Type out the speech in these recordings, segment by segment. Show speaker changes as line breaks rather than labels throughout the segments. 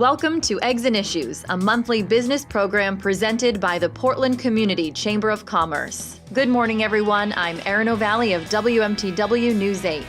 Welcome to Eggs and Issues, a monthly business program presented by the Portland Community Chamber of Commerce. Good morning, everyone. I'm Erin O'Valley of WMTW News 8.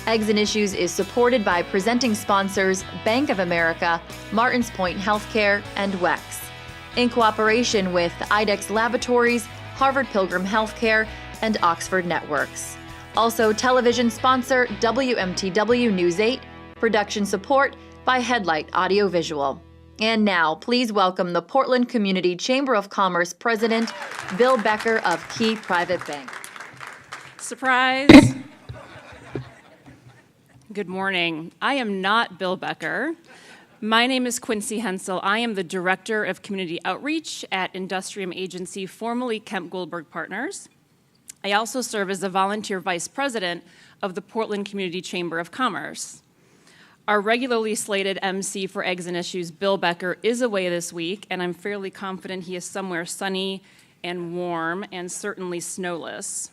Eggs and Issues is supported by presenting sponsors Bank of America, Martins Point Healthcare, and WEX, in cooperation with IDEX Laboratories, Harvard Pilgrim Healthcare, and Oxford Networks. Also, television sponsor WMTW News 8, production support by Headlight Audiovisual. And now, please welcome the Portland Community Chamber of Commerce President, Bill Becker of Key Private Bank.
Surprise! Good morning. I am not Bill Becker. My name is Quincy Hensel. I am the Director of Community Outreach at Industrium Agency, formerly Kemp Goldberg Partners. I also serve as the Volunteer Vice President of the Portland Community Chamber of Commerce. Our regularly slated MC for Eggs and Issues, Bill Becker, is away this week, and I'm fairly confident he is somewhere sunny and warm and certainly snowless.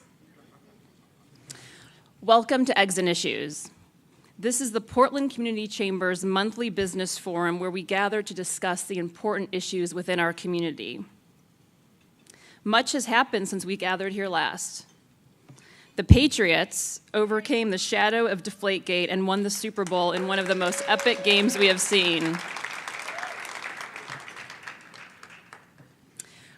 Welcome to Eggs and Issues. This is the Portland Community Chamber's monthly business forum where we gather to discuss the important issues within our community. Much has happened since we gathered here last. The Patriots overcame the shadow of Deflategate and won the Super Bowl in one of the most epic games we have seen.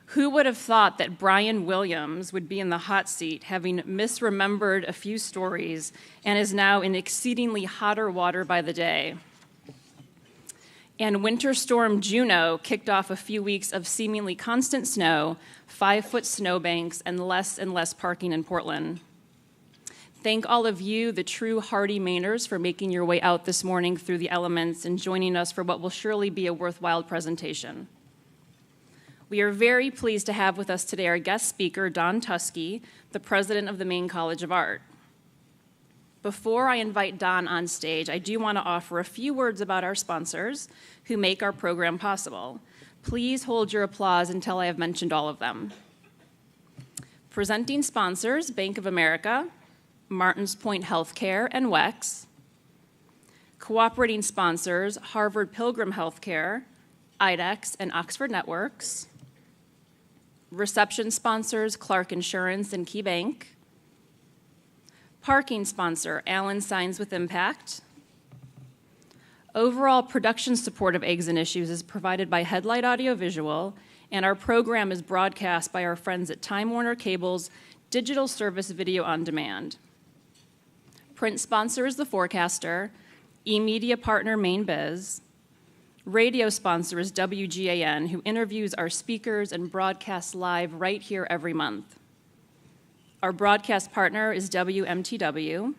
Who would have thought that Brian Williams would be in the hot seat, having misremembered a few stories, and is now in exceedingly hotter water by the day? And Winter Storm Juno kicked off a few weeks of seemingly constant snow, 5-foot snowbanks, and less parking in Portland. Thank all of you, the true hardy Mainers, for making your way out this morning through the elements and joining us for what will surely be a worthwhile presentation. We are very pleased to have with us today our guest speaker, Don Tuski, the president of the Maine College of Art. Before I invite Don on stage, I do want to offer a few words about our sponsors who make our program possible. Please hold your applause until I have mentioned all of them. Presenting sponsors, Bank of America, Martins Point Healthcare, and WEX. Cooperating sponsors, Harvard Pilgrim Healthcare, IDEX, and Oxford Networks. Reception sponsors, Clark Insurance and Key Bank. Parking sponsor, Allen Signs with Impact. Overall production support of Eggs and Issues is provided by Headlight Audiovisual, and our program is broadcast by our friends at Time Warner Cable's digital service Video on Demand. Print sponsor is The Forecaster, e-media partner Maine Biz. Radio sponsor is WGAN, who interviews our speakers and broadcasts live right here every month. Our broadcast partner is WMTW.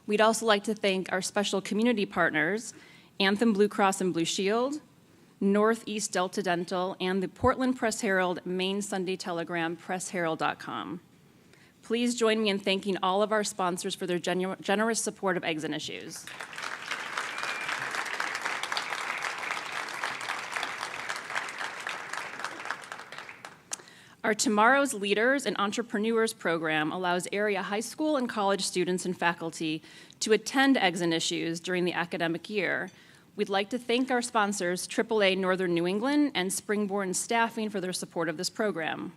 We'd also like to thank our special community partners, Anthem Blue Cross and Blue Shield, Northeast Delta Dental, and the Portland Press Herald, Maine Sunday Telegram, pressherald.com. Please join me in thanking all of our sponsors for their generous support of Eggs and Issues. Our Tomorrow's Leaders and Entrepreneurs program allows area high school and college students and faculty to attend Eggs and Issues during the academic year. We'd like to thank our sponsors, AAA Northern New England and Springborn Staffing, for their support of this program.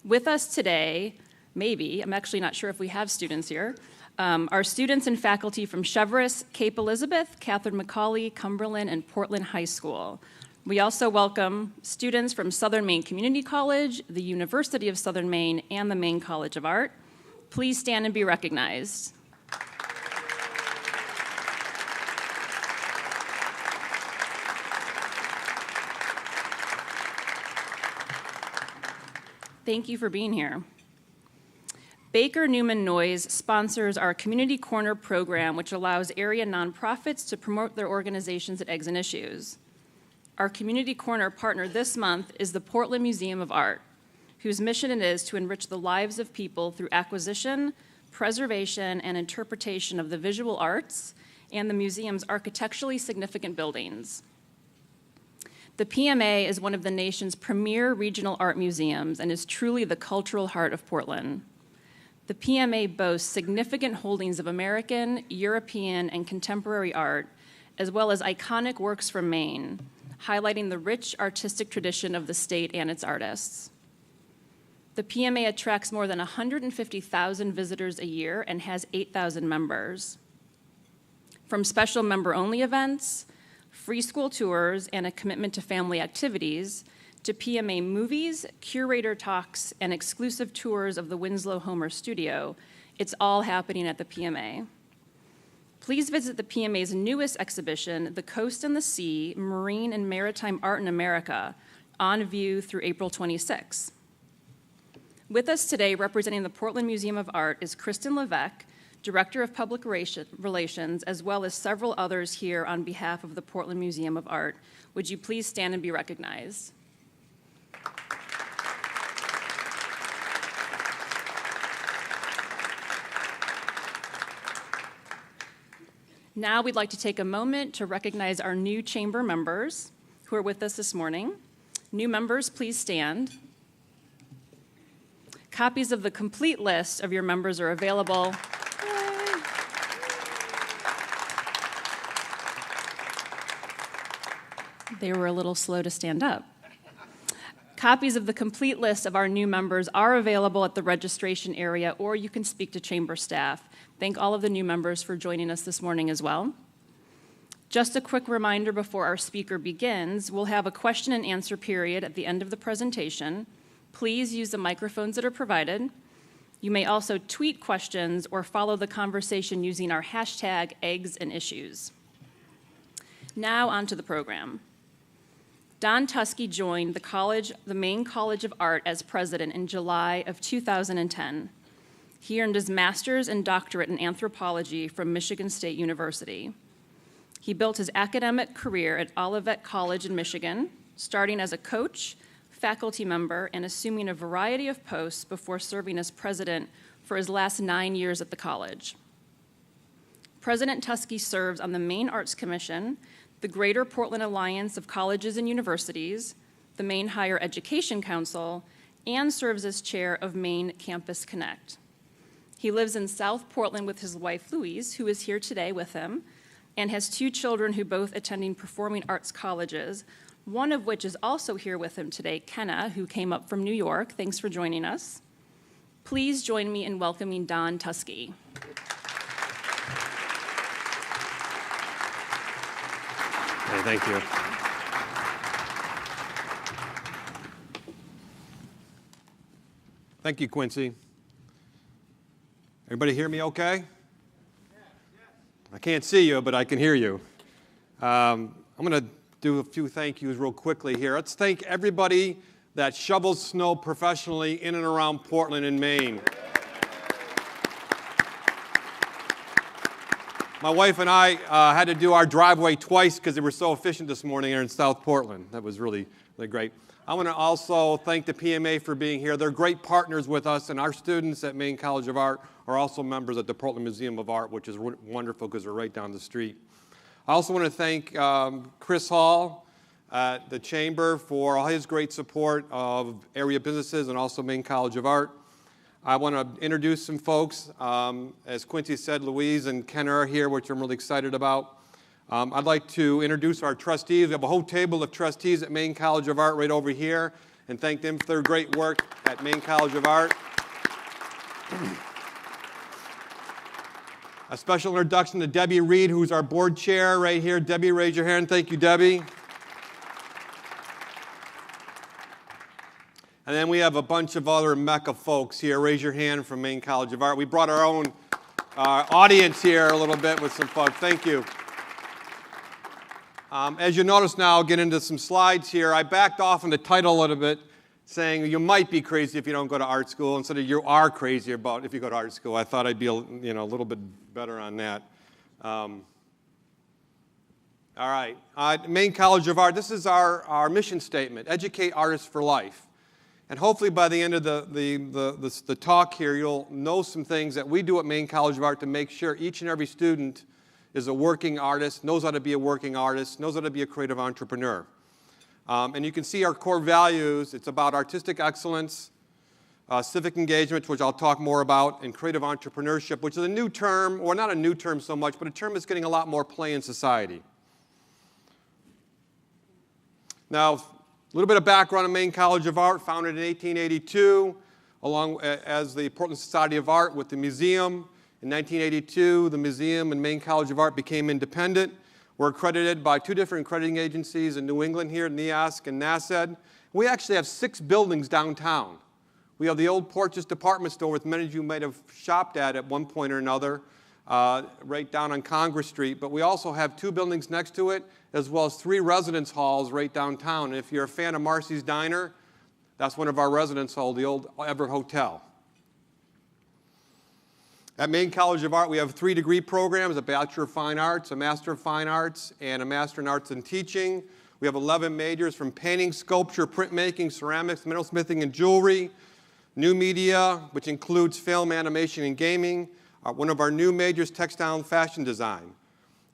With us today, maybe, I'm actually not sure if we have students here, are students and faculty from Cheverus, Cape Elizabeth, Catherine McCauley, Cumberland, and Portland High School. We also welcome students from Southern Maine Community College, the University of Southern Maine, and the Maine College of Art. Please stand and be recognized. Thank you for being here. Baker Newman Noyes sponsors our Community Corner program, which allows area nonprofits to promote their organizations at Eggs and Issues. Our Community Corner partner this month is the Portland Museum of Art, whose mission it is to enrich the lives of people through acquisition, preservation, and interpretation of the visual arts and the museum's architecturally significant buildings. The PMA is one of the nation's premier regional art museums and is truly the cultural heart of Portland. The PMA boasts significant holdings of American, European, and contemporary art, as well as iconic works from Maine, highlighting the rich artistic tradition of the state and its artists. The PMA attracts more than 150,000 visitors a year and has 8,000 members. From special member-only events, free school tours, and a commitment to family activities, to PMA movies, curator talks, and exclusive tours of the Winslow Homer studio, it's all happening at the PMA. Please visit the PMA's newest exhibition, The Coast and the Sea, Marine and Maritime Art in America, on view through April 26. With us today, representing the Portland Museum of Art, is Kristen Levesque, Director of Public Relations, as well as several others here on behalf of the Portland Museum of Art. Would you please stand and be recognized? Now we'd like to take a moment to recognize our new chamber members who are with us this morning. New members, please stand. Copies of the complete list of your members are available. They were a little slow to stand up. Copies of the complete list of our new members are available at the registration area, or you can speak to chamber staff. Thank all of the new members for joining us this morning as well. Just a quick reminder before our speaker begins, we'll have a question and answer period at the end of the presentation. Please use the microphones that are provided. You may also tweet questions or follow the conversation using our hashtag #EggsAndIssues. Now on to the program. Don Tuski joined the Maine College of Art as president in July of 2010. He earned his master's and doctorate in anthropology from Michigan State University. He built his academic career at Olivet College in Michigan, starting as a coach, faculty member, and assuming a variety of posts before serving as president for his last 9 years at the college. President Tuski serves on the Maine Arts Commission, the Greater Portland Alliance of Colleges and Universities, the Maine Higher Education Council, and serves as chair of Maine Campus Connect. He lives in South Portland with his wife, Louise, who is here today with him, and has 2 children who both attending performing arts colleges, one of which is also here with him today, Kenna, who came up from New York. Thanks for joining us. Please join me in welcoming Don Tuski.
Hey, thank you. Thank you, Quincy. Everybody hear me okay? I can't see you, but I can hear you. I'm going to do a few thank yous real quickly here. Let's thank everybody that shovels snow professionally in and around Portland and Maine. My wife and I had to do our driveway twice because they were so efficient this morning here in South Portland. That was really, really great. I want to also thank the PMA for being here. They're great partners with us, and our students at Maine College of Art are also members at the Portland Museum of Art, which is wonderful because we're right down the street. I also want to thank Chris Hall at the Chamber for all his great support of area businesses and also Maine College of Art. I want to introduce some folks. As Quincy said, Louise and Ken are here, which I'm really excited about. I'd like to introduce our trustees. We have a whole table of trustees at Maine College of Art right over here, and thank them for their great work at Maine College of Art. A special introduction to Debbie Reed, who's our board chair right here. Debbie, raise your hand. Thank you, Debbie. And then we have a bunch of other MECA folks here. Raise your hand from Maine College of Art. We brought our own audience here a little bit with some folks. Thank you. As you notice now, I'll get into some slides here. I backed off on the title a little bit, saying you might be crazy if you don't go to art school, instead of you are crazy about if you go to art school. I thought I'd be a little bit better on that. All right. Maine College of Art, this is our mission statement, educate artists for life. And hopefully by the end of the talk here, you'll know some things that we do at Maine College of Art to make sure each and every student is a working artist, knows how to be a working artist, knows how to be a creative entrepreneur. And you can see our core values. It's about artistic excellence, civic engagement, which I'll talk more about, and creative entrepreneurship, which is a new term, or not a new term so much, but a term that's getting a lot more play in society. Now, a little bit of background on Maine College of Art, founded in 1882, along as the Portland Society of Art with the museum. In 1982, the museum and Maine College of Art became independent. We're accredited by 2 different accrediting agencies in New England here, NEASC and NASED. We actually have 6 buildings downtown. We have the old Porches department store, which many of you might have shopped at one point or another, right down on Congress Street. But we also have 2 buildings next to it, as well as 3 residence halls right downtown. And if you're a fan of Marcy's Diner, that's one of our residence halls, the old Everett Hotel. At Maine College of Art, we have 3 degree programs, a Bachelor of Fine Arts, a Master of Fine Arts, and a Master in Arts and Teaching. We have 11 majors from painting, sculpture, printmaking, ceramics, metalsmithing, and jewelry. New media, which includes film, animation, and gaming. One of our new majors, textile and fashion design.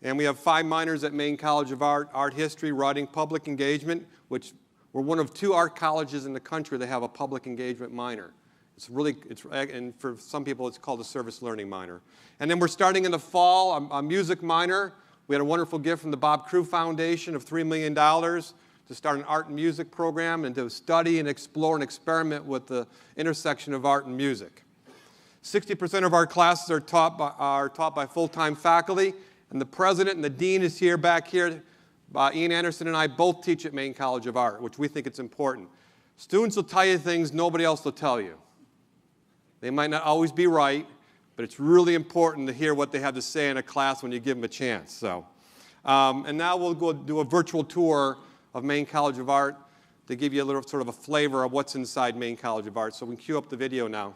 And we have 5 minors at Maine College of Art, art history, writing, public engagement, which we're one of 2 art colleges in the country that have a public engagement minor. And for some people, it's called a service learning minor. And then we're starting in the fall, a music minor. We had a wonderful gift from the Bob Crew Foundation of $3 million to start an art and music program and to study and explore and experiment with the intersection of art and music. 60% of our classes are taught by full-time faculty, and the president and the dean is here, back here. Ian Anderson and I both teach at Maine College of Art, which we think it's important. Students will tell you things nobody else will tell you. They might not always be right, but it's really important to hear what they have to say in a class when you give them a chance. So, and now we'll go do a virtual tour of Maine College of Art to give you a little sort of a flavor of what's inside Maine College of Art. So we can cue up the video now.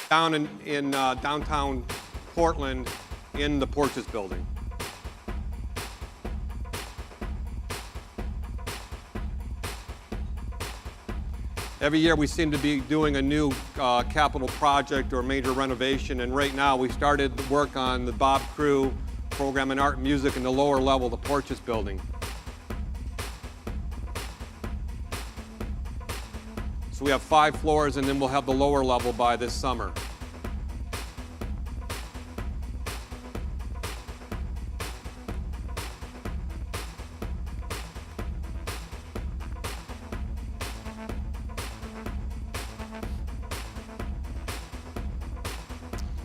Down in downtown Portland in the Porches building. Every year we seem to be doing a new capital project or major renovation, and right now we started work on the Bob Crew program in art and music in the lower level of the Porches building. So we have 5 floors, and then we'll have the lower level by this summer.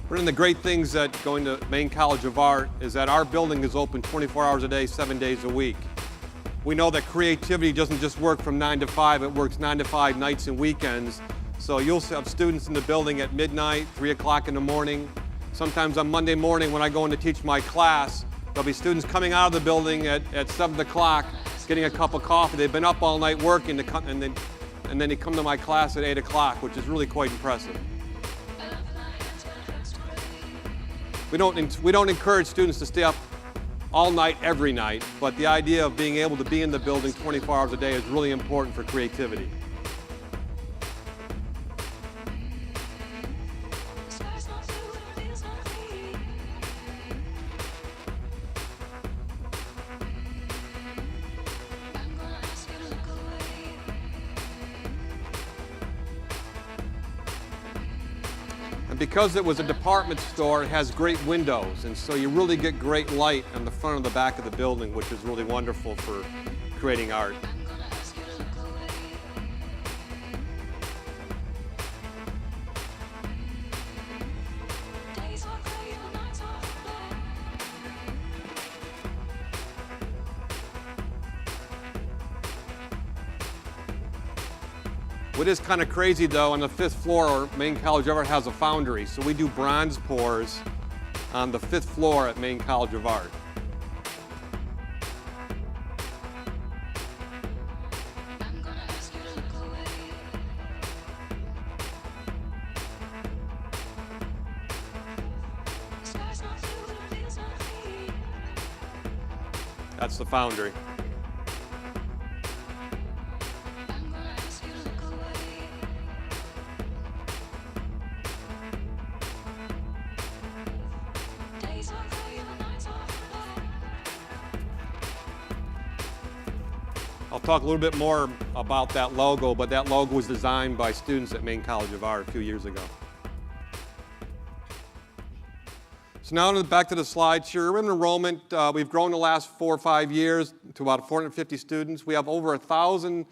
One of the great things that going to Maine College of Art is that our building is open 24 hours a day, 7 days a week. We know that creativity doesn't just work from 9 to 5, it works 9 to 5 nights and weekends. So you'll have students in the building at midnight, 3 o'clock in the morning. Sometimes on Monday morning when I go in to teach my class, there'll be students coming out of the building at 7 o'clock, getting a cup of coffee. They've been up all night working, and then they come to my class at 8 o'clock, which is really quite impressive. We don't encourage students to stay up all night, every night, but the idea of being able to be in the building 24 hours a day is really important for creativity. And because it was a department store, it has great windows, and so you really get great light on the front and the back of the building, which is really wonderful for creating art. What is kind of crazy though, on the 5th floor, Maine College of Art has a foundry, so we do bronze pours on the 5th floor at Maine College of Art. That's the foundry. talk a little bit more about that logo, but that logo was designed by students at Maine College of Art a few years ago. So now back to the slides here. In enrollment, we've grown the last 4 or 5 years to about 450 students. We have over 1,000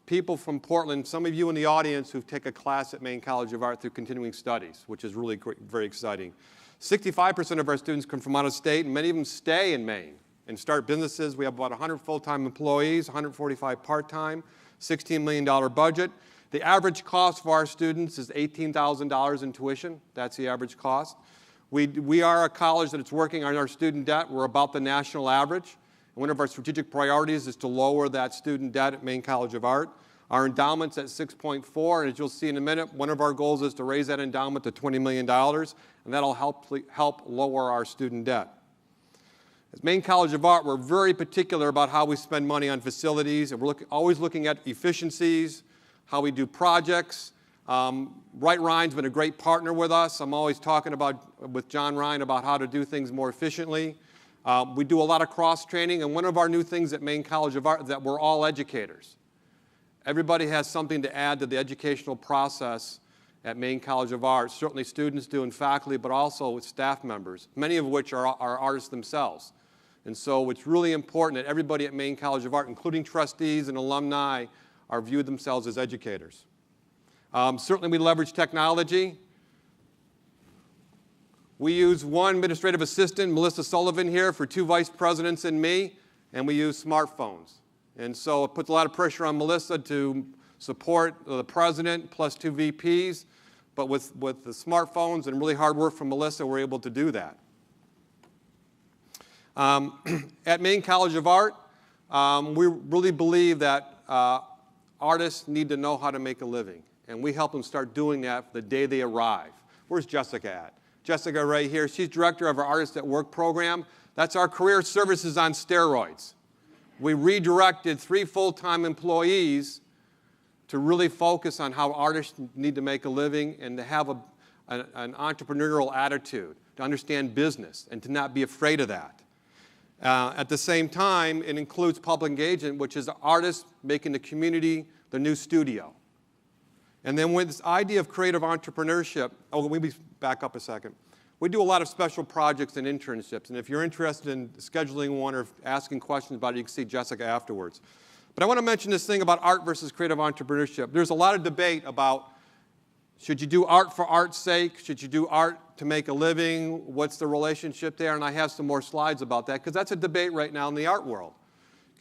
people from Portland, some of you in the audience who've taken a class at Maine College of Art through continuing studies, which is really great, very exciting. 65% of our students come from out of state, and many of them stay in Maine and start businesses. We have about 100 full-time employees, 145 part-time, $16 million budget. The average cost for our students is $18,000 in tuition. That's the average cost. We are a college that is working on our student debt. We're about the national average. And one of our strategic priorities is to lower that student debt at Maine College of Art. Our endowment's at 6.4, and as you'll see in a minute, one of our goals is to raise that endowment to $20 million, and that'll help lower our student debt. At Maine College of Art, we're very particular about how we spend money on facilities, and we're always looking at efficiencies, how we do projects. Wright Ryan's been a great partner with us. I'm always talking with John Ryan about how to do things more efficiently. We do a lot of cross-training, and one of our new things at Maine College of Art is that we're all educators. Everybody has something to add to the educational process at Maine College of Art. Certainly students do and faculty, but also with staff members, many of which are artists themselves. And so it's really important that everybody at Maine College of Art, including trustees and alumni, are viewed themselves as educators. Certainly we leverage technology. We use one administrative assistant, Melissa Sullivan here, for 2 vice presidents and me, and we use smartphones. And so it puts a lot of pressure on Melissa to support the president plus 2 VPs, but with the smartphones and really hard work from Melissa, we're able to do that. At Maine College of Art, we really believe that artists need to know how to make a living, and we help them start doing that the day they arrive. Where's Jessica at? Jessica right here. She's director of our Artists at Work program. That's our career services on steroids. We redirected 3 full-time employees to really focus on how artists need to make a living and to have an entrepreneurial attitude, to understand business, and to not be afraid of that. At the same time, it includes public engagement, which is artists making the community the new studio. And then with this idea of creative entrepreneurship, let me back up a second. We do a lot of special projects and internships, and if you're interested in scheduling one or asking questions about it, you can see Jessica afterwards. But I want to mention this thing about art versus creative entrepreneurship. There's a lot of debate about, should you do art for art's sake? Should you do art to make a living? What's the relationship there? And I have some more slides about that, because that's a debate right now in the art world.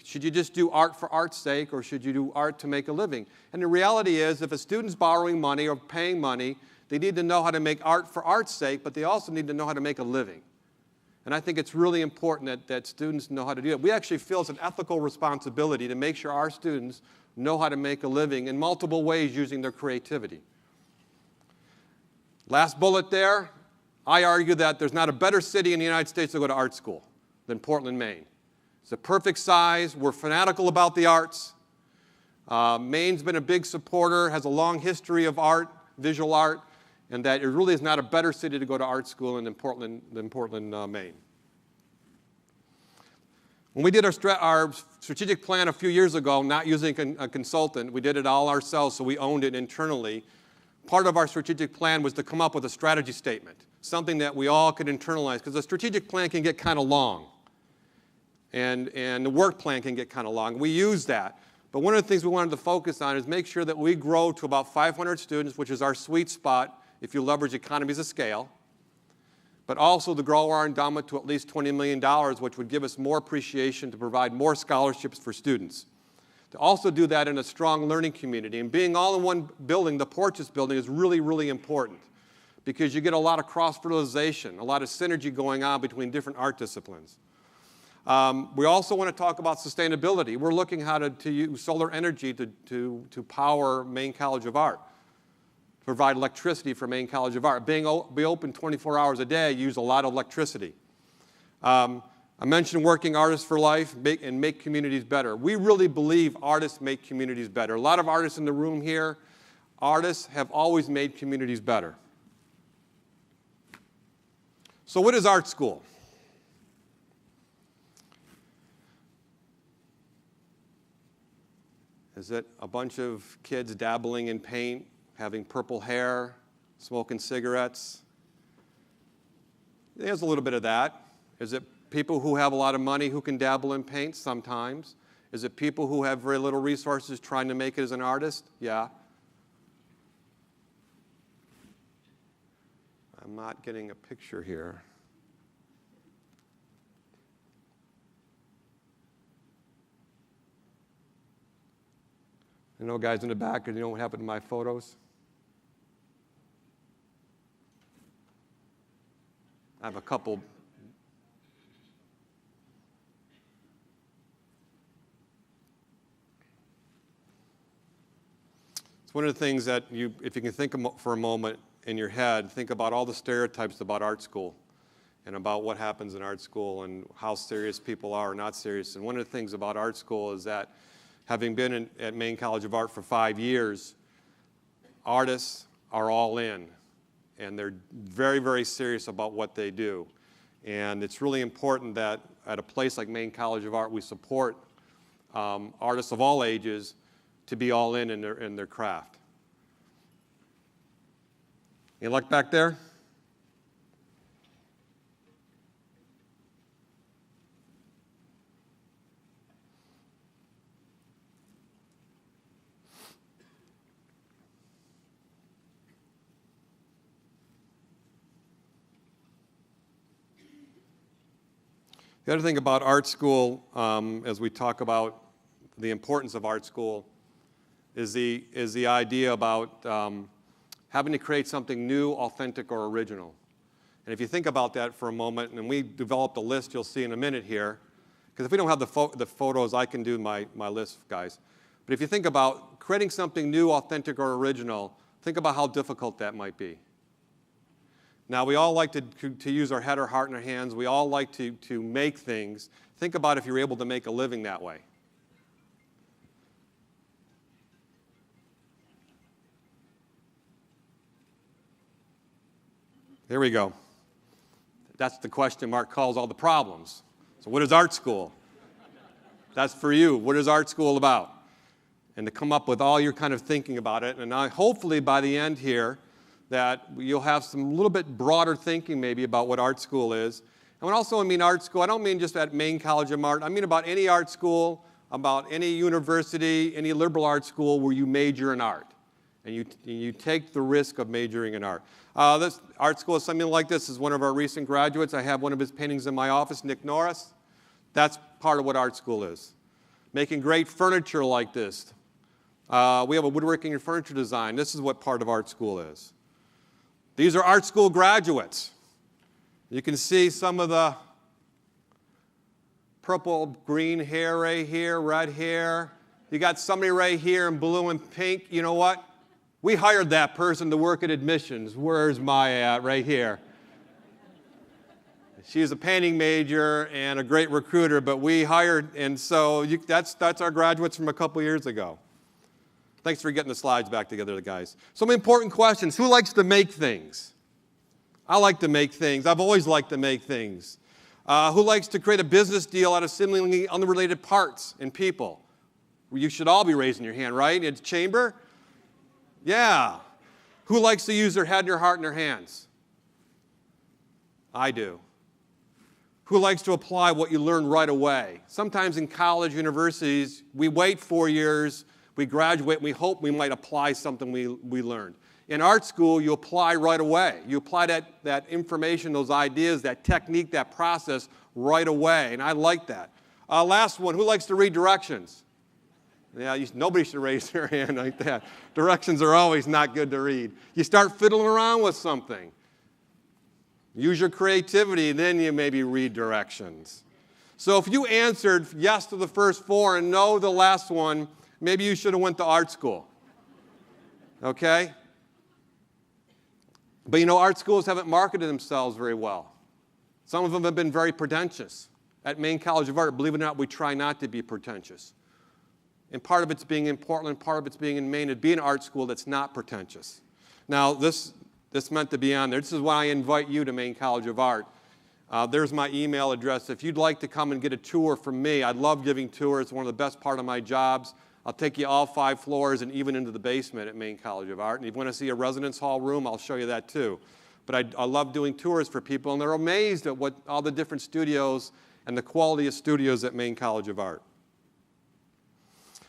Should you just do art for art's sake, or should you do art to make a living? And the reality is, if a student's borrowing money or paying money, they need to know how to make art for art's sake, but they also need to know how to make a living. And I think it's really important that students know how to do it. We actually feel it's an ethical responsibility to make sure our students know how to make a living in multiple ways using their creativity. Last bullet there, I argue that there's not a better city in the United States to go to art school than Portland, Maine. It's the perfect size. We're fanatical about the arts. Maine's been a big supporter, has a long history of art, visual art, and that it really is not a better city to go to art school than Portland, Maine. When we did our strategic plan a few years ago, not using a consultant, we did it all ourselves, so we owned it internally. Part of our strategic plan was to come up with a strategy statement, something that we all could internalize, because a strategic plan can get kind of long, and the work plan can get kind of long. We use that. But one of the things we wanted to focus on is make sure that we grow to about 500 students, which is our sweet spot if you leverage economies of scale, but also to grow our endowment to at least $20 million, which would give us more appreciation to provide more scholarships for students. To also do that in a strong learning community. And being all in one building, the Porches building, is really, really important, because you get a lot of cross-fertilization, a lot of synergy going on between different art disciplines. We also want to talk about sustainability. We're looking how to use solar energy to power Maine College of Art, to provide electricity for Maine College of Art. Be open 24 hours a day, use a lot of electricity. I mentioned working artists for life and make communities better. We really believe artists make communities better. A lot of artists in the room here, artists have always made communities better. So what is art school? Is it a bunch of kids dabbling in paint, having purple hair, smoking cigarettes? There's a little bit of that. Is it people who have a lot of money who can dabble in paint? Sometimes. Is it people who have very little resources trying to make it as an artist? Yeah. I'm not getting a picture here. I know guys in the back, you know what happened to my photos? I have a couple. It's one of the things that if you can think for a moment in your head, think about all the stereotypes about art school and about what happens in art school and how serious people are or not serious. And one of the things about art school is that having been at Maine College of Art for 5 years, artists are all in, and they're very, very serious about what they do. And it's really important that at a place like Maine College of Art, we support artists of all ages to be all in their craft. You look back there? The other thing about art school, as we talk about the importance of art school, is the idea about having to create something new, authentic, or original. And if you think about that for a moment, and we developed a list you'll see in a minute here, because if we don't have the photos, I can do my list, guys. But if you think about creating something new, authentic, or original, think about how difficult that might be. Now, we all like to use our head, our heart, and our hands. We all like to make things. Think about if you're able to make a living that way. There we go. That's the question Mark calls all the problems. So what is art school? That's for you. What is art school about? And to come up with all your kind of thinking about it. And hopefully by the end here, that you'll have some little bit broader thinking maybe about what art school is. And when also I mean art school, I don't mean just at Maine College of Art. I mean about any art school, about any university, any liberal arts school where you major in art. And you take the risk of majoring in art. This art school is something like this. This is one of our recent graduates. I have one of his paintings in my office, Nick Norris. That's part of what art school is. Making great furniture like this. We have a woodworking and furniture design. This is what part of art school is. These are art school graduates. You can see some of the purple, green hair right here, red hair. You got somebody right here in blue and pink. You know what? We hired that person to work at admissions. Where's Maya at? Right here. She's a painting major and a great recruiter, but we hired, and so that's our graduates from a couple years ago. Thanks for getting the slides back together, guys. Some important questions. Who likes to make things? I like to make things. I've always liked to make things. Who likes to create a business deal out of seemingly unrelated parts and people? You should all be raising your hand, right? It's chamber? Yeah. Who likes to use their head, their heart, and their hands? I do. Who likes to apply what you learn right away? Sometimes in college, universities, we wait 4 years, we graduate, and we hope we might apply something we learned. In art school, you apply right away. You apply that information, those ideas, that technique, that process right away, and I like that. Last one, who likes to read directions? Yeah, nobody should raise their hand like that. Directions are always not good to read. You start fiddling around with something. Use your creativity, then you maybe read directions. So if you answered yes to the first four and no to the last one, maybe you should have went to art school. Okay? But you know, art schools haven't marketed themselves very well. Some of them have been very pretentious. At Maine College of Art, believe it or not, we try not to be pretentious. And part of it's being in Portland, part of it's being in Maine. It'd be an art school that's not pretentious. Now, this meant to be on there. This is why I invite you to Maine College of Art. There's my email address. If you'd like to come and get a tour from me, I love giving tours. It's one of the best part of my jobs. I'll take you all 5 floors and even into the basement at Maine College of Art. And if you want to see a residence hall room, I'll show you that too. But I love doing tours for people, and they're amazed at what all the different studios and the quality of studios at Maine College of Art.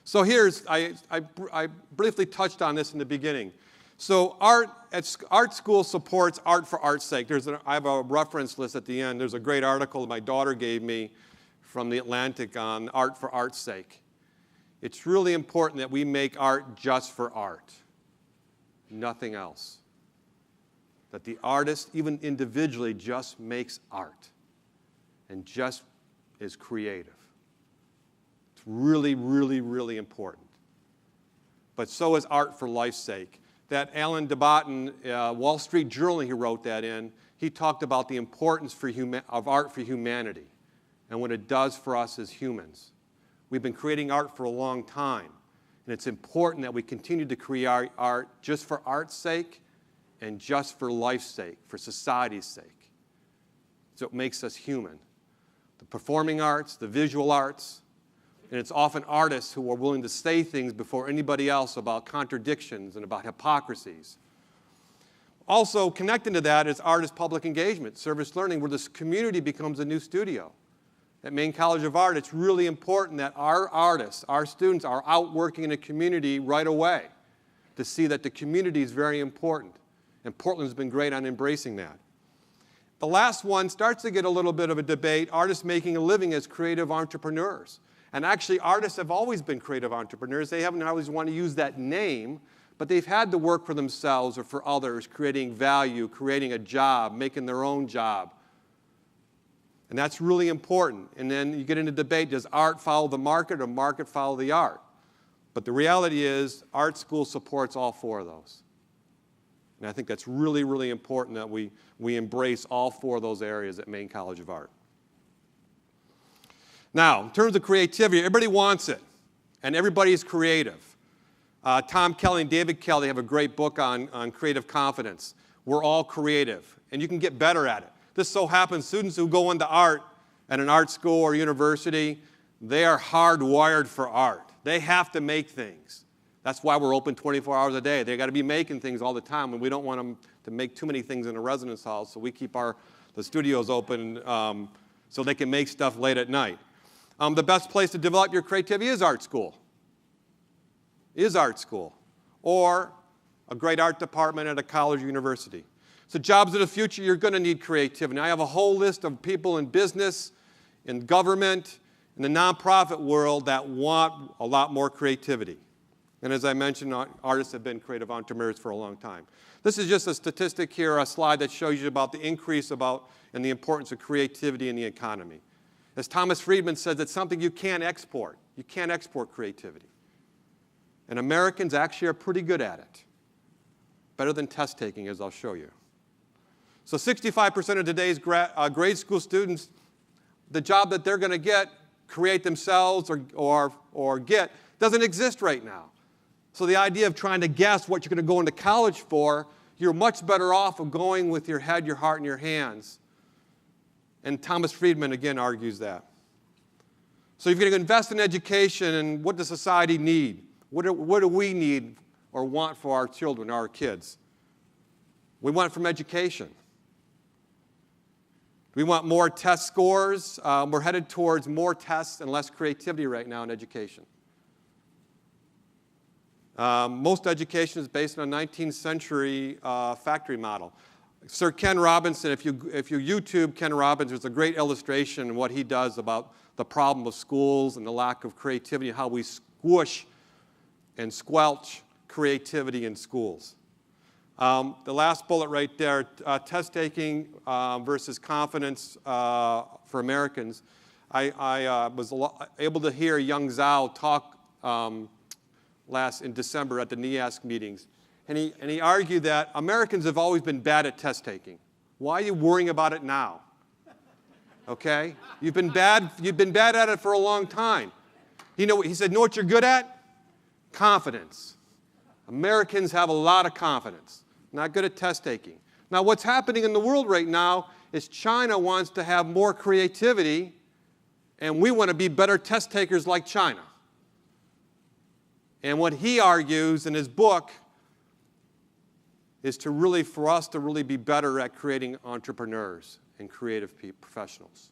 So I briefly touched on this in the beginning. So art school supports art for art's sake. I have a reference list at the end. There's a great article my daughter gave me from The Atlantic on art for art's sake. It's really important that we make art just for art, nothing else. That the artist, even individually, just makes art and just is creative. It's really, really, really important. But so is art for life's sake. That Alan DeBotton, Wall Street Journal, he wrote that in. He talked about the importance of art for humanity and what it does for us as humans. We've been creating art for a long time, and it's important that we continue to create art just for art's sake and just for life's sake, for society's sake. So it makes us human. The performing arts, the visual arts, and it's often artists who are willing to say things before anybody else about contradictions and about hypocrisies. Also, connecting to that is art as public engagement, service learning, where this community becomes a new studio. At Maine College of Art, it's really important that our artists, our students, are out working in a community right away to see that the community is very important. And Portland's been great on embracing that. The last one starts to get a little bit of a debate, artists making a living as creative entrepreneurs. And actually, artists have always been creative entrepreneurs. They haven't always wanted to use that name, but they've had to work for themselves or for others, creating value, creating a job, making their own job. And that's really important. And then you get into debate, does art follow the market or market follow the art? But the reality is, art school supports all 4 of those. And I think that's really, really important that we embrace all 4 of those areas at Maine College of Art. Now, in terms of creativity, everybody wants it, and everybody is creative. Tom Kelly and David Kelly have a great book on creative confidence. We're all creative, and you can get better at it. This so happens, students who go into art at an art school or university, they are hardwired for art. They have to make things. That's why we're open 24 hours a day. They've got to be making things all the time, and we don't want them to make too many things in a residence hall, so we keep the studios open so they can make stuff late at night. The best place to develop your creativity is art school. Or a great art department at a college or university. So jobs of the future, you're going to need creativity. I have a whole list of people in business, in government, in the nonprofit world that want a lot more creativity. And as I mentioned, artists have been creative entrepreneurs for a long time. This is just a statistic here, a slide that shows you about the increase and the importance of creativity in the economy. As Thomas Friedman says, it's something you can't export. You can't export creativity. And Americans actually are pretty good at it. Better than test taking, as I'll show you. So 65% of today's grade school students, the job that they're going to get, create themselves or get, doesn't exist right now. So the idea of trying to guess what you're going to go into college for, you're much better off of going with your head, your heart, and your hands. And Thomas Friedman, again, argues that. So if you're going to invest in education, and what does society need? What do we need or want for our children, our kids? We want from education. We want more test scores. We're headed towards more tests and less creativity right now in education. Most education is based on a 19th century factory model. Sir Ken Robinson, if you YouTube Ken Robinson, there's a great illustration of what he does about the problem of schools and the lack of creativity, how we squish and squelch creativity in schools. The last bullet right there, test taking versus confidence for Americans. I was able to hear Young Zhao talk in December at the NEASC meetings. And he argued that Americans have always been bad at test taking. Why are you worrying about it now? Okay? You've been bad at it for a long time. He said, know what you're good at? Confidence. Americans have a lot of confidence. Not good at test taking. Now, what's happening in the world right now is China wants to have more creativity, and we want to be better test takers like China. And what he argues in his book is for us to really be better at creating entrepreneurs and creative professionals.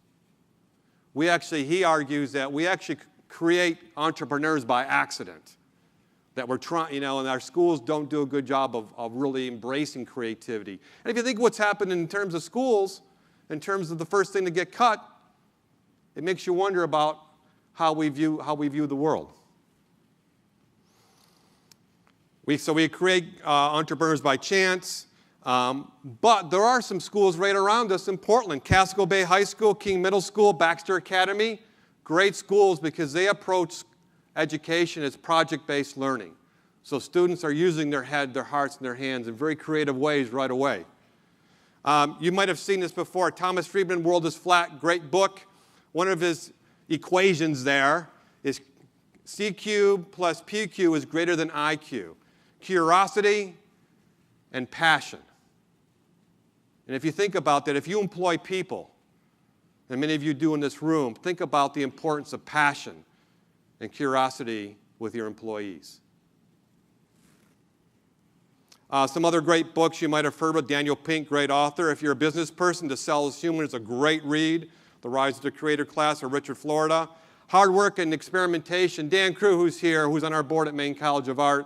He argues that we actually create entrepreneurs by accident. That we're trying, and our schools don't do a good job of really embracing creativity. And if you think what's happened in terms of schools, in terms of the first thing to get cut, it makes you wonder about how we view the world. We create entrepreneurs by chance, but there are some schools right around us in Portland. Casco Bay High School, King Middle School, Baxter Academy, great schools because they approach education as project-based learning. So students are using their head, their hearts, and their hands in very creative ways right away. You might have seen this before. Thomas Friedman, World is Flat, great book. One of his equations there is C cubed plus PQ is greater than IQ. Curiosity and passion. And if you think about that, if you employ people, and many of you do in this room, think about the importance of passion and curiosity with your employees. Some other great books you might have heard of. Daniel Pink, great author. If you're a business person, To Sell is Human is a great read. The Rise of the Creator Class, or Richard Florida. Hard Work and Experimentation. Dan Crew, who's here, who's on our board at Maine College of Art.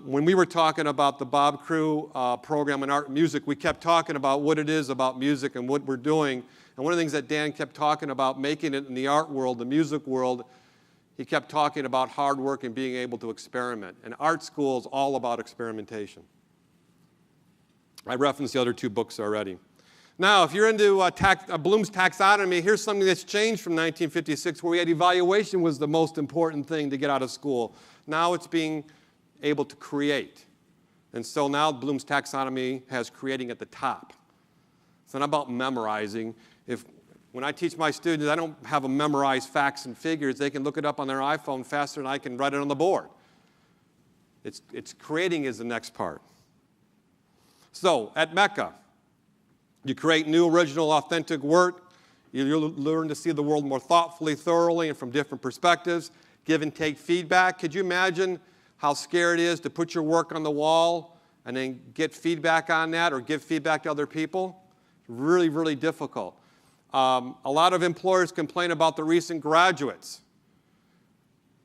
When we were talking about the Bob Crew program in art and music, we kept talking about what it is about music and what we're doing. And one of the things that Dan kept talking about, making it in the art world, the music world, he kept talking about hard work and being able to experiment. And art school is all about experimentation. I referenced the other two books already. Now, if you're into Bloom's taxonomy, here's something that's changed from 1956, where we had evaluation was the most important thing to get out of school. Now it's being able to create. And so now Bloom's taxonomy has creating at the top. It's not about memorizing. When I teach my students, I don't have them memorize facts and figures. They can look it up on their iPhone faster than I can write it on the board. It's creating is the next part. So at MECA, you create new, original, authentic work. You'll learn to see the world more thoughtfully, thoroughly, and from different perspectives. Give and take feedback. Could you imagine how scary it is to put your work on the wall and then get feedback on that or give feedback to other people? Really, really difficult. A lot of employers complain about the recent graduates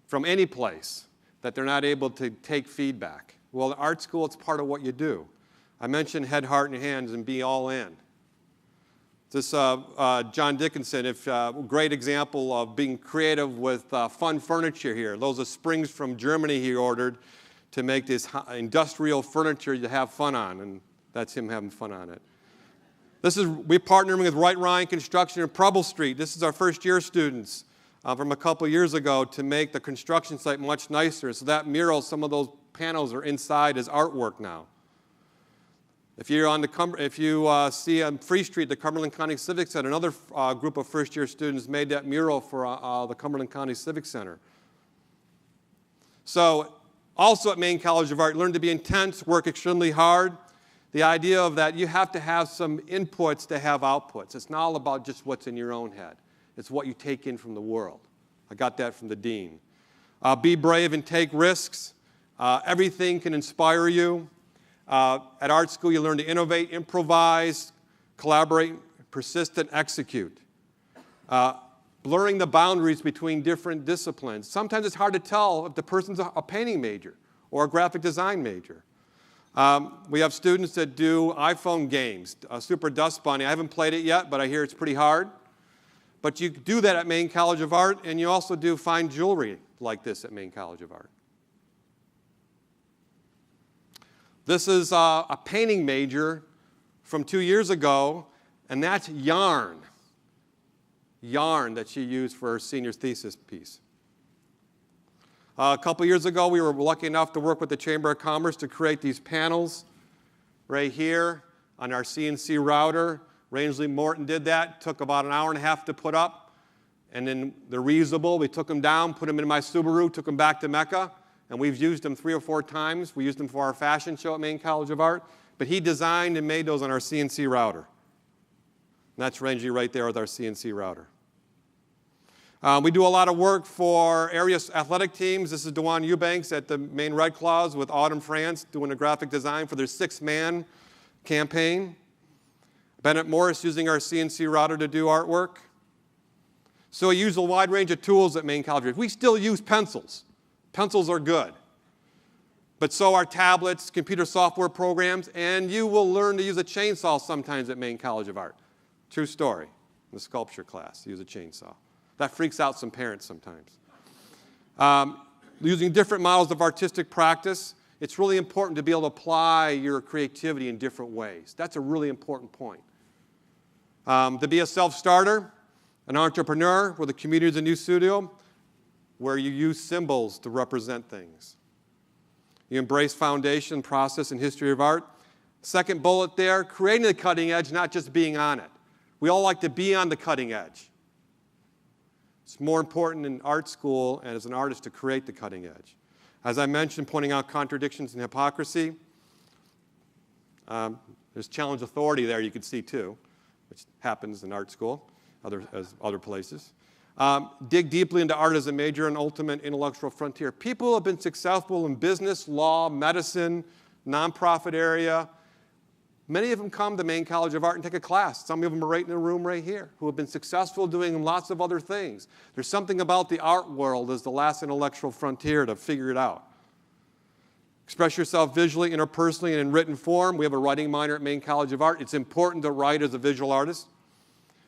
from any place that they're not able to take feedback. Well, in art school, it's part of what you do. I mentioned head, heart, and hands and be all in. This John Dickinson, great example of being creative with fun furniture here. Those are springs from Germany he ordered to make this industrial furniture to have fun on, and that's him having fun on it. We're partnering with Wright Ryan Construction in Preble Street. This is our first-year students from a couple years ago to make the construction site much nicer. So that mural, some of those panels are inside as artwork now. If you see on Free Street, the Cumberland County Civic Center, another group of first-year students made that mural for the Cumberland County Civic Center. So also at Maine College of Art, learn to be intense, work extremely hard. The idea of that you have to have some inputs to have outputs. It's not all about just what's in your own head. It's what you take in from the world. I got that from the dean. Be brave and take risks. Everything can inspire you. At art school, you learn to innovate, improvise, collaborate, persist, and execute. Blurring the boundaries between different disciplines. Sometimes it's hard to tell if the person's a painting major or a graphic design major. We have students that do iPhone games, Super Dust Bunny. I haven't played it yet, but I hear it's pretty hard. But you do that at Maine College of Art, and you also do fine jewelry like this at Maine College of Art. This is a painting major from 2 years ago, and that's yarn. Yarn that she used for her senior thesis piece. A couple years ago, we were lucky enough to work with the Chamber of Commerce to create these panels right here on our CNC router. Rangeley Morton did that. Took about an hour and a half to put up. And then they're reusable. We took them down, put them in my Subaru, took them back to MECA, and we've used them 3 or 4 times. We used them for our fashion show at Maine College of Art. But he designed and made those on our CNC router. And that's Rangeley right there with our CNC router. We do a lot of work for area athletic teams. This is Dewan Eubanks at the Maine Red Claws with Autumn France doing a graphic design for their 6-man campaign. Bennett Morris using our CNC router to do artwork. So we use a wide range of tools at Maine College of Art. We still use pencils. Pencils are good. But so are tablets, computer software programs, and you will learn to use a chainsaw sometimes at Maine College of Art. True story. In the sculpture class, use a chainsaw. That freaks out some parents sometimes. Using different models of artistic practice, it's really important to be able to apply your creativity in different ways. That's a really important point. To be a self-starter, an entrepreneur with a community is a new studio where you use symbols to represent things. You embrace foundation, process, and history of art. Second bullet there, creating the cutting edge, not just being on it. We all like to be on the cutting edge. It's more important in art school and as an artist to create the cutting edge. As I mentioned, pointing out contradictions and hypocrisy. There's challenge authority there you can see too, which happens in art school, as other places. Dig deeply into art as a major and ultimate intellectual frontier. People who have been successful in business, law, medicine, nonprofit area, many of them come to Maine College of Art and take a class. Some of them are right in the room right here who have been successful doing lots of other things. There's something about the art world as the last intellectual frontier to figure it out. Express yourself visually, interpersonally, and in written form. We have a writing minor at Maine College of Art. It's important to write as a visual artist.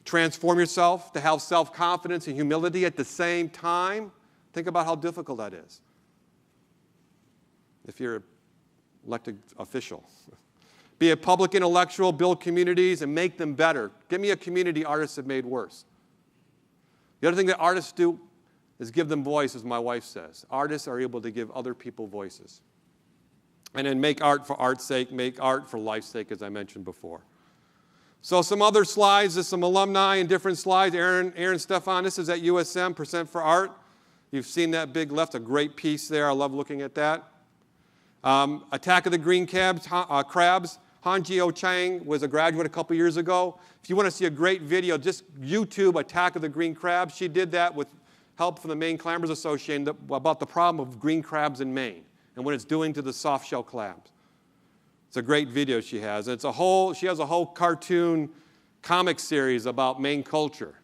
Transform yourself to have self-confidence and humility at the same time. Think about how difficult that is if you're an elected official. Be a public intellectual, build communities, and make them better. Give me a community artists have made worse. The other thing that artists do is give them voice, as my wife says. Artists are able to give other people voices. And then make art for art's sake, make art for life's sake, as I mentioned before. So some other slides, there's some alumni and different slides. Aaron Stefan, this is at USM, Percent for Art. You've seen that big left, a great piece there. I love looking at that. Attack of the Green Crabs. Han Jio Chang was a graduate a couple years ago. If you want to see a great video, just YouTube Attack of the Green Crabs. She did that with help from the Maine Climbers Association about the problem of green crabs in Maine and what it's doing to the soft-shell crabs. It's a great video she has. She has a whole cartoon comic series about Maine culture.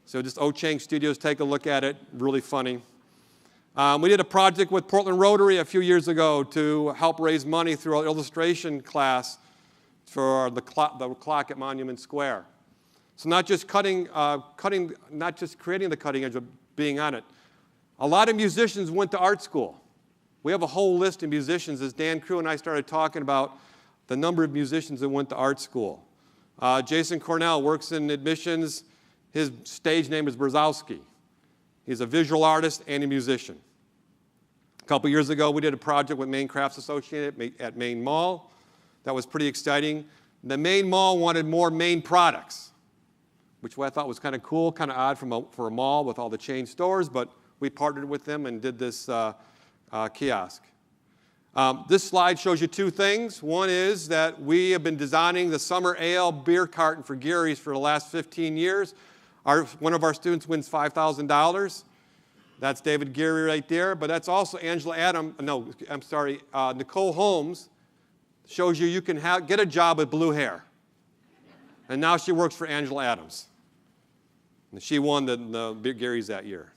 So just O-Chang Studios, take a look at it. Really funny. We did a project with Portland Rotary a few years ago to help raise money through an illustration class for the clock at Monument Square. So not just creating the cutting edge, but being on it. A lot of musicians went to art school. We have a whole list of musicians, as Dan Crew and I started talking about the number of musicians that went to art school. Jason Cornell works in admissions. His stage name is Brzezowski. He's a visual artist and a musician. A couple years ago, we did a project with Maine Crafts Associated at Maine Mall. That was pretty exciting. The Maine Mall wanted more Maine products, which I thought was kind of cool, kind of odd for a mall with all the chain stores, but we partnered with them and did this kiosk. This slide shows you two things. One is that we have been designing the summer ale beer carton for Gary's for the last 15 years. One of our students wins $5,000. That's David Geary right there. But that's also Nicole Holmes shows you can get a job with blue hair. And now she works for Angela Adams. And she won the Gary's that year.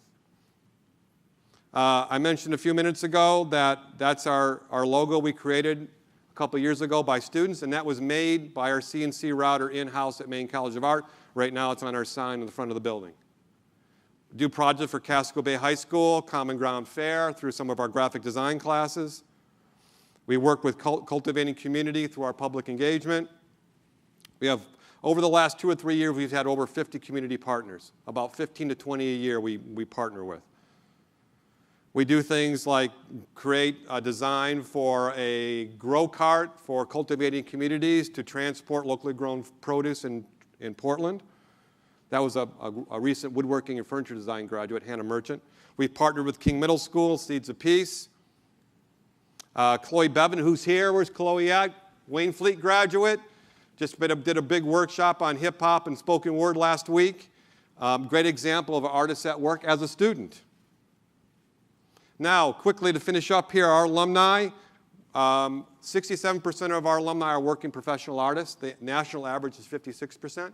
I mentioned a few minutes ago that that's our logo we created a couple years ago by students, and that was made by our CNC router in-house at Maine College of Art. Right now it's on our sign in the front of the building. We do projects for Casco Bay High School, Common Ground Fair, through some of our graphic design classes. We work with cultivating community through our public engagement. We have, over the last 2 or 3 years, we've had over 50 community partners, about 15 to 20 a year we partner with. We do things like create a design for a grow cart for cultivating communities to transport locally grown produce in Portland. That was a recent woodworking and furniture design graduate, Hannah Merchant. We've partnered with King Middle School, Seeds of Peace. Chloe Bevan, who's here, where's Chloe at? Wayne Fleet graduate. Just did a big workshop on hip hop and spoken word last week. Great example of an artist at work as a student. Now, quickly to finish up here, our alumni, 67% of our alumni are working professional artists. The national average is 56%.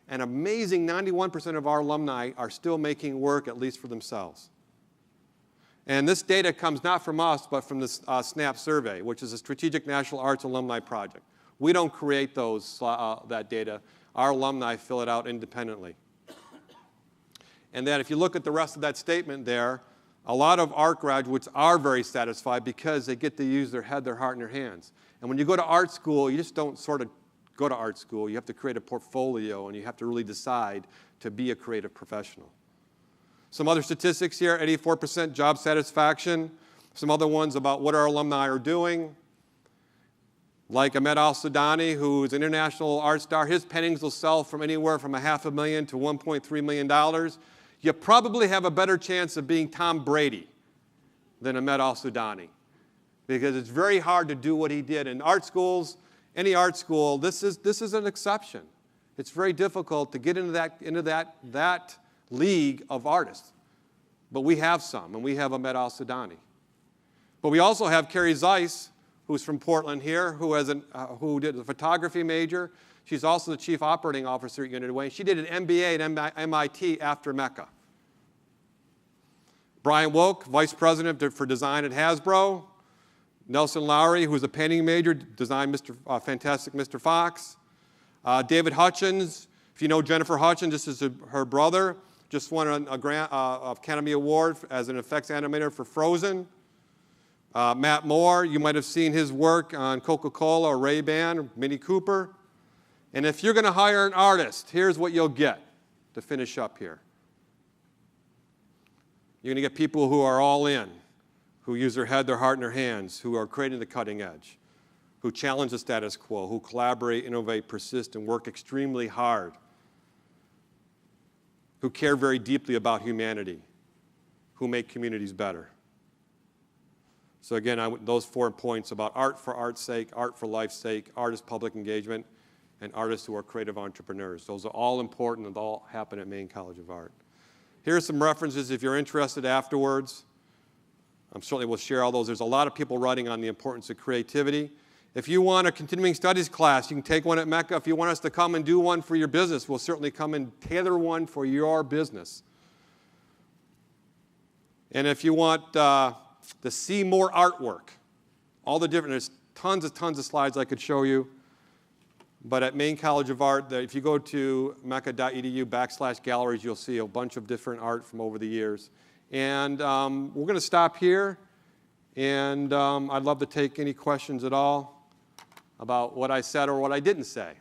An amazing 91% of our alumni are still making work, at least for themselves. And this data comes not from us, but from the SNAP survey, which is a Strategic National Arts Alumni Project. We don't create that data. Our alumni fill it out independently. And then if you look at the rest of that statement there, a lot of art graduates are very satisfied because they get to use their head, their heart, and their hands. And when you go to art school, you just don't sort of go to art school. You have to create a portfolio, and you have to really decide to be a creative professional. Some other statistics here, 84% job satisfaction. Some other ones about what our alumni are doing. Like Ahmed Al-Sudani, who is an international art star, his paintings will sell from anywhere from $500,000 to $1.3 million. You probably have a better chance of being Tom Brady than Ahmed Al-Sudani, because it's very hard to do what he did. In art schools, any art school, this is an exception. It's very difficult to get into that league of artists. But we have some, and we have Ahmed Al-Sudani. But we also have Carrie Zeiss, who's from Portland here, who did a photography major. She's also the chief operating officer at United Way. She did an MBA at MIT after MECA. Brian Wilk, vice president for design at Hasbro. Nelson Lowry, who's a painting major, designed fantastic Mr. Fox. David Hutchins, if you know Jennifer Hutchins, this is her brother, just won a Academy Award as an effects animator for Frozen. Matt Moore, you might have seen his work on Coca-Cola or Ray-Ban, or Mini Cooper. And if you're going to hire an artist, here's what you'll get to finish up here. You're going to get people who are all in, who use their head, their heart, and their hands, who are creating the cutting edge, who challenge the status quo, who collaborate, innovate, persist, and work extremely hard, who care very deeply about humanity, who make communities better. So again, those 4 points about art for art's sake, art for life's sake, art as public engagement, and artists who are creative entrepreneurs. Those are all important and all happen at Maine College of Art. Here are some references if you're interested afterwards. I certainly will share all those. There's a lot of people writing on the importance of creativity. If you want a continuing studies class, you can take one at MECA. If you want us to come and do one for your business, we'll certainly come and tailor one for your business. And if you want to see more artwork, all the different, there's tons of slides I could show you. But at Maine College of Art, if you go to meca.edu/galleries, you'll see a bunch of different art from over the years. And we're going to stop here. And I'd love to take any questions at all about what I said or what I didn't say.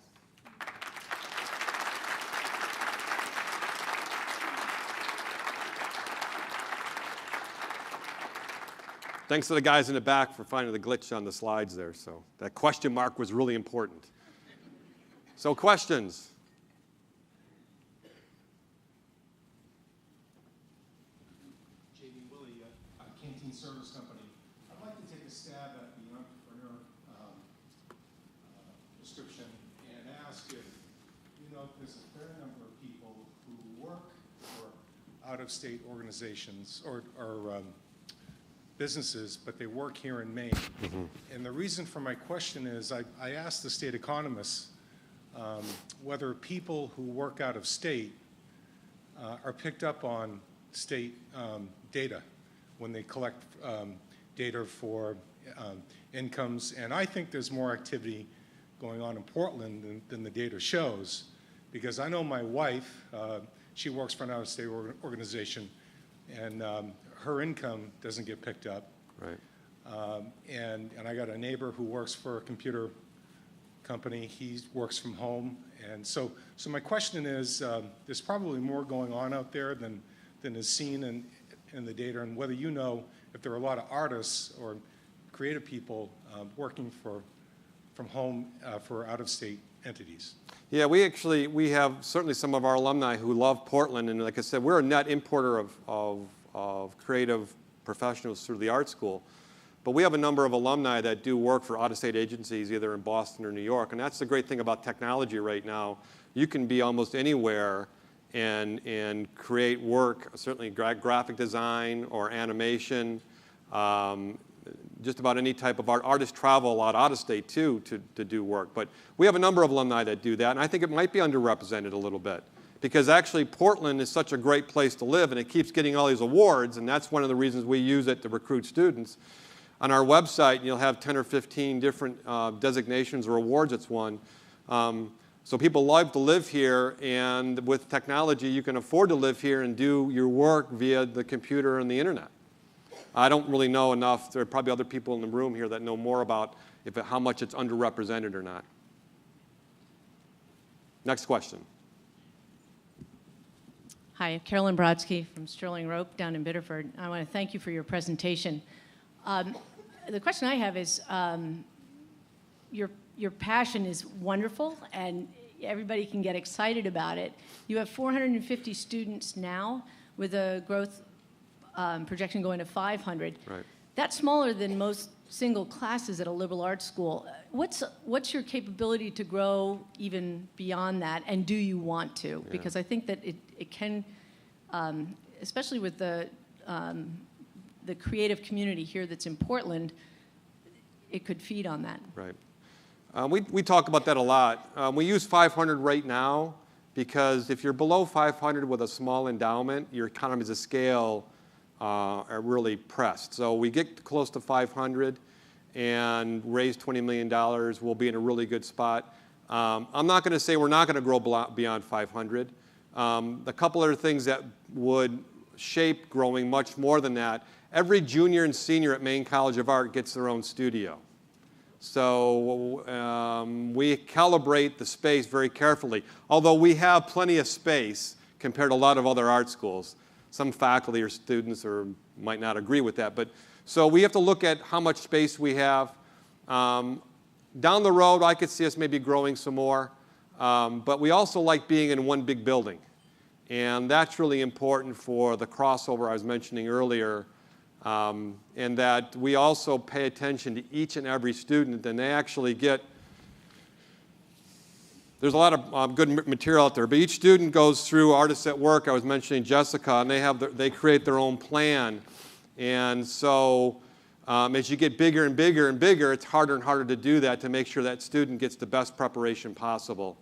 Thanks to the guys in the back for finding the glitch on the slides there. So that question mark was really important. So questions?
J.D. Willie, Canteen Service Company. I'd like to take a stab at the entrepreneur description and ask if you know there's a fair number of people who work for out-of-state organizations or businesses, but they work here in Maine. Mm-hmm. And the reason for my question is I asked the state economists whether people who work out of state are picked up on state data when they collect data for incomes. And I think there's more activity going on in Portland than the data shows, because I know my wife, she works for an out-of-state organization, and her income doesn't get picked up.
Right.
And I got a neighbor who works for a computer company. He works from home. And so my question is, there's probably more going on out there than is seen in the data, and whether you know if there are a lot of artists or creative people working from home for out-of-state entities.
Yeah, we have certainly some of our alumni who love Portland, and like I said, we're a net importer of creative professionals through the art school. But we have a number of alumni that do work for out-of-state agencies, either in Boston or New York. And that's the great thing about technology right now. You can be almost anywhere and create work, certainly graphic design or animation, just about any type of art. Artists travel a lot out of state too to do work. But we have a number of alumni that do that, and I think it might be underrepresented a little bit. Because actually Portland is such a great place to live, and it keeps getting all these awards, and that's one of the reasons we use it to recruit students. On our website, you'll have 10 or 15 different designations or awards it's won. So people love to live here, and with technology, you can afford to live here and do your work via the computer and the internet. I don't really know enough. There are probably other people in the room here that know more about how much it's underrepresented or not. Next question.
Hi, Carolyn Brodsky from Sterling Rope down in Biddeford. I want to thank you for your presentation. The question I have is, your passion is wonderful, and everybody can get excited about it. You have 450 students now, with a growth projection going to 500.
Right.
That's smaller than most single classes at a liberal arts school. What's your capability to grow even beyond that, and do you want to?
Yeah.
Because I think that it can, especially with the creative community here that's in Portland, it could feed on that.
Right. We talk about that a lot. We use 500 right now because if you're below 500 with a small endowment, your economies of scale are really pressed. So we get close to 500 and raise $20 million, we'll be in a really good spot. I'm not going to say we're not going to grow beyond 500. A couple other things that would shape growing much more than that, every junior and senior at Maine College of Art gets their own studio. So we calibrate the space very carefully. Although we have plenty of space compared to a lot of other art schools. Some faculty or students might not agree with that. So we have to look at how much space we have. Down the road, I could see us maybe growing some more. But we also like being in one big building. And that's really important for the crossover I was mentioning earlier. And that we also pay attention to each and every student, and they actually get, there's a lot of good material out there, but each student goes through Artists at Work. I was mentioning Jessica, and they create their own plan. And so as you get bigger and bigger and bigger, it's harder and harder to do that to make sure that student gets the best preparation possible.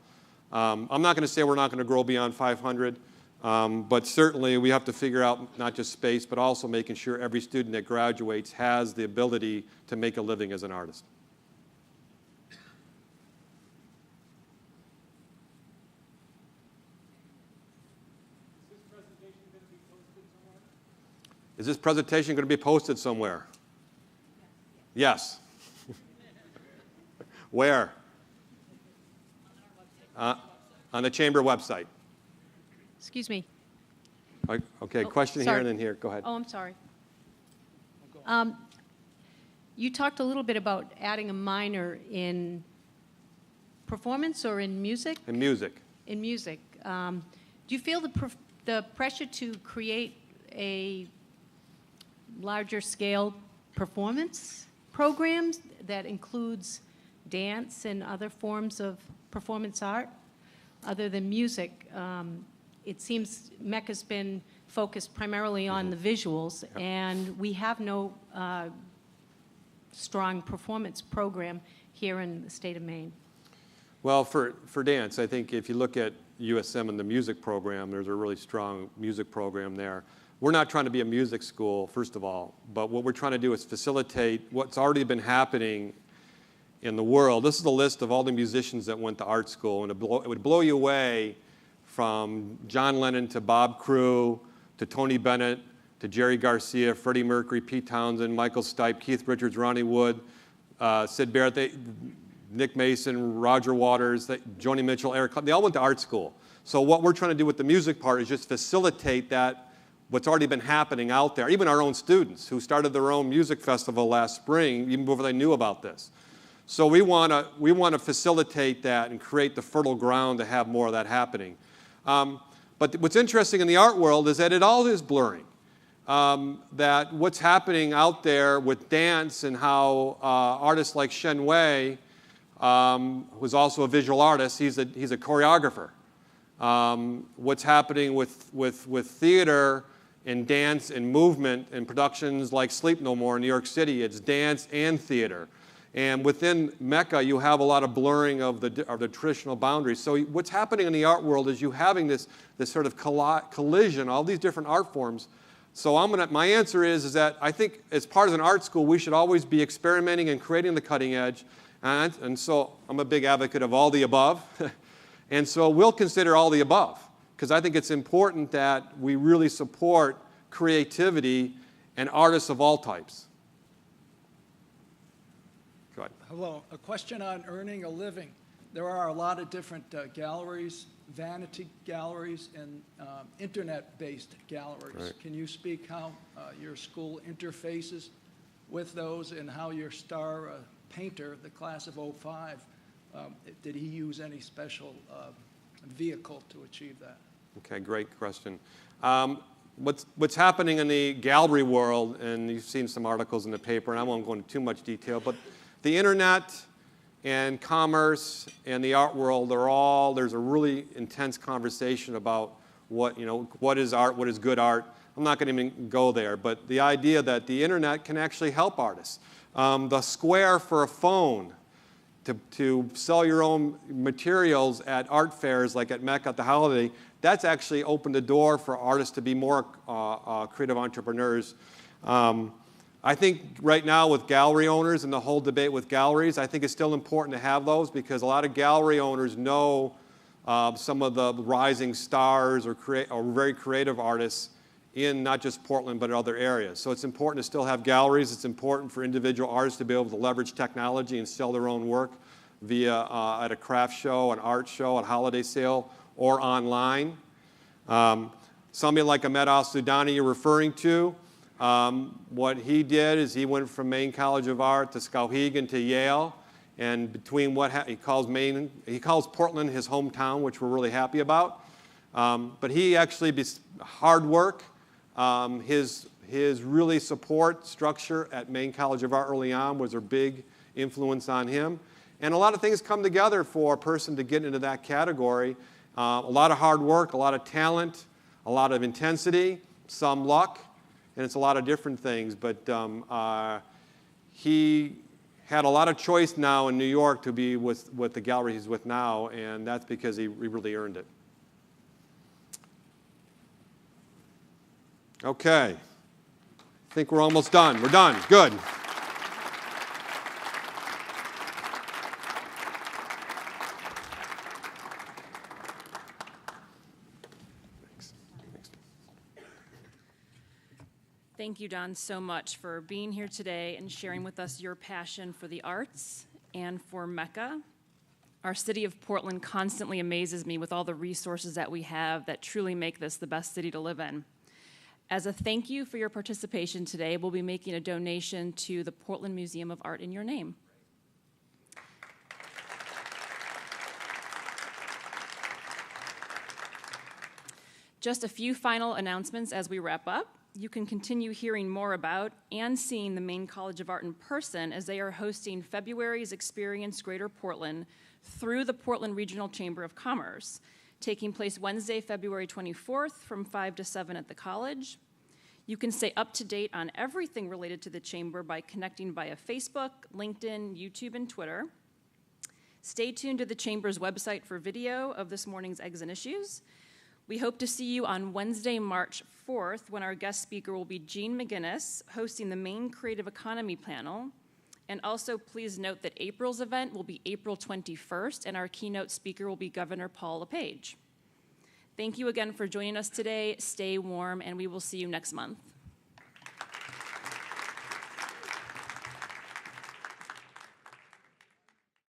I'm not going to say we're not going to grow beyond 500. But certainly we have to figure out not just space, but also making sure every student that graduates has the ability to make a living as an artist. Is this presentation going to be posted somewhere? Yes. Where? On the Chamber website.
Excuse me.
Okay, question here and then here. Go ahead.
Oh, I'm sorry. You talked a little bit about adding a minor in performance or in music?
In music.
In music. Do you feel the pressure to create a larger scale performance programs that includes dance and other forms of performance art other than music? It seems MECA's been focused primarily on the visuals, and we have no strong performance program here in the state of Maine.
Well, for dance, I think if you look at USM and the music program, there's a really strong music program there. We're not trying to be a music school, first of all, but what we're trying to do is facilitate what's already been happening in the world. This is a list of all the musicians that went to art school, and it would blow you away, from John Lennon to Bob Crew to Tony Bennett to Jerry Garcia, Freddie Mercury, Pete Townsend, Michael Stipe, Keith Richards, Ronnie Wood, Sid Barrett, Nick Mason, Roger Waters, Joni Mitchell, Eric Clapton. They all went to art school. So what we're trying to do with the music part is just facilitate that, what's already been happening out there. Even our own students who started their own music festival last spring, even before they knew about this. So we want to facilitate that and create the fertile ground to have more of that happening. But what's interesting in the art world is that it all is blurring. That what's happening out there with dance and how artists like Shen Wei, who's also a visual artist, he's a choreographer. what's happening with theater and dance and movement and productions like Sleep No More in New York City. It's dance and theater. And within MECA, you have a lot of blurring of the traditional boundaries. So what's happening in the art world is you having this sort of collision, all these different art forms. So my answer is that I think as part of an art school, we should always be experimenting and creating the cutting edge. And so I'm a big advocate of all the above. And so we'll consider all the above, because I think it's important that we really support creativity and artists of all types. Go ahead.
Hello. A question on earning a living. There are a lot of different galleries, vanity galleries, and internet-based galleries.
Right.
Can you speak how your school interfaces with those, and how your star painter, the class of '05, did he use any special vehicle to achieve that?
Okay, great question. What's happening in the gallery world, and you've seen some articles in the paper, and I won't go into too much detail, but the internet and commerce and the art world there's a really intense conversation about what is art, what is good art. I'm not going to even go there, but the idea that the internet can actually help artists. The Square for a phone to sell your own materials at art fairs like at MECA at the Holiday, that's actually opened the door for artists to be more creative entrepreneurs. I think right now with gallery owners and the whole debate with galleries, I think it's still important to have those, because a lot of gallery owners know some of the rising stars or very creative artists in not just Portland but in other areas. So it's important to still have galleries. It's important for individual artists to be able to leverage technology and sell their own work via at a craft show, an art show, a holiday sale, or online. Somebody like Ahmed Al-Sudani you're referring to, what he did is he went from Maine College of Art to Skowhegan to Yale, and between he calls Portland his hometown, which we're really happy about. But he actually, hard work, his really support structure at Maine College of Art early on was a big influence on him. And a lot of things come together for a person to get into that category. A lot of hard work, a lot of talent, a lot of intensity, some luck, and it's a lot of different things. But he had a lot of choice now in New York to be with the gallery he's with now, and that's because he really earned it. Okay. I think we're almost done. We're done. Good.
Thank you, Don, so much for being here today and sharing with us your passion for the arts and for MECA. Our city of Portland constantly amazes me with all the resources that we have that truly make this the best city to live in. As a thank you for your participation today, we'll be making a donation to the Portland Museum of Art in your name. Just a few final announcements as we wrap up. You can continue hearing more about and seeing the Maine College of Art in person as they are hosting February's Experience Greater Portland through the Portland Regional Chamber of Commerce, taking place Wednesday, February 24th from 5 to 7 at the college. You can stay up to date on everything related to the Chamber by connecting via Facebook, LinkedIn, YouTube, and Twitter. Stay tuned to the Chamber's website for video of this morning's Eggs and Issues. We hope to see you on Wednesday, March 4th, when our guest speaker will be Jean McGinnis, hosting the Maine Creative Economy panel. And also, please note that April's event will be April 21st, and our keynote speaker will be Governor Paul LePage. Thank you again for joining us today. Stay warm, and we will see you next month.